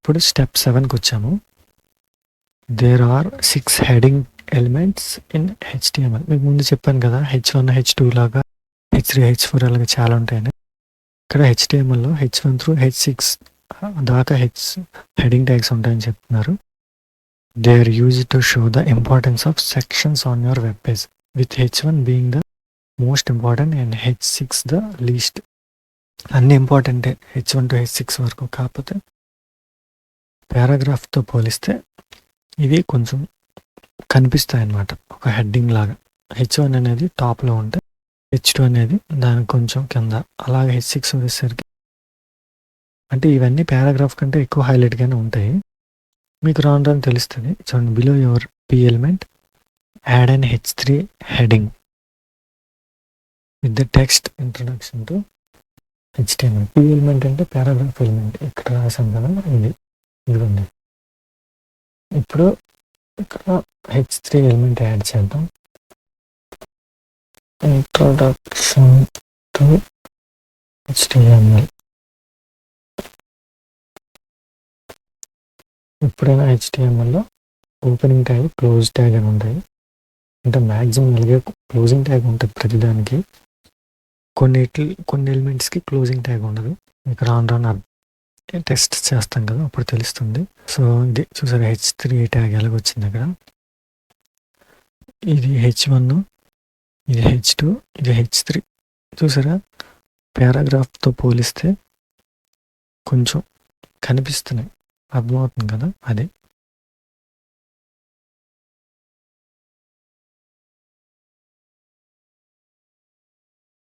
ఇప్పుడు స్టెప్ 7కి వచ్చాము. There are 6 heading elements in HTML. మీకు ముందు చెప్పాను కదా, H1 H2 లాగా H3 H4 అలాగా చాలా ఉంటాయని. ఇక్కడ HTMLలో H1 through H6 దాకా హెడింగ్ ట్యాగ్స్ ఉంటాయని చెప్తున్నారు. They are used to show the importance of sections on your web page, with H1 being the most important and H6 the least. అన్ని ఇంపార్టెంటే H1 to H6 వరకు. కాకపోతే పారాగ్రాఫ్తో పోలిస్తే ఇవి కొంచెం కనిపిస్తాయి అన్నమాట, ఒక హెడ్డింగ్ లాగా. H1 అనేది టాప్లో ఉంటే H2 అనేది దానికి కొంచెం కింద, అలాగే H6 వచ్చేసరికి, అంటే ఇవన్నీ పారాగ్రాఫ్ కంటే ఎక్కువ హైలైట్గానే ఉంటాయి. మీకు రాను రాను తెలుస్తుంది. చూడండి, below your P element add and H3 heading with the text introduction to HTML. P element అంటే పారాగ్రాఫ్ ఎలిమెంట్. ఇక్కడ రాసాం కదా, ఇదిగోండి. ఇప్పుడు ఇక్కడ H3 ఎలిమెంట్ యాడ్ చేద్దాం. Introduction to HTML. ఎప్పుడైనా HTMLలో ఓపెనింగ్ ట్యాగ్, క్లోజ్ ట్యాగ్ అని ఉంటాయి. అంటే మ్యాక్సిమం అలాగే క్లోజింగ్ ట్యాగ్ ఉంటుంది ప్రతిదానికి. కొన్ని ఎలిమెంట్స్కి క్లోజింగ్ ట్యాగ్ ఉండదు. మీకు రాను రాను టెస్ట్ చేస్తాం కదా, అప్పుడు తెలుస్తుంది. సో ఇది చూసారా, H3 ట్యాగ్ ఎలాగొచ్చింది అక్కడ. ఇది H1, ఇది H2, ఇది H3. చూసారా, పారాగ్రాఫ్తో పోలిస్తే కొంచెం కనిపిస్తున్నాయి, అర్థమవుతుంది కదా. అది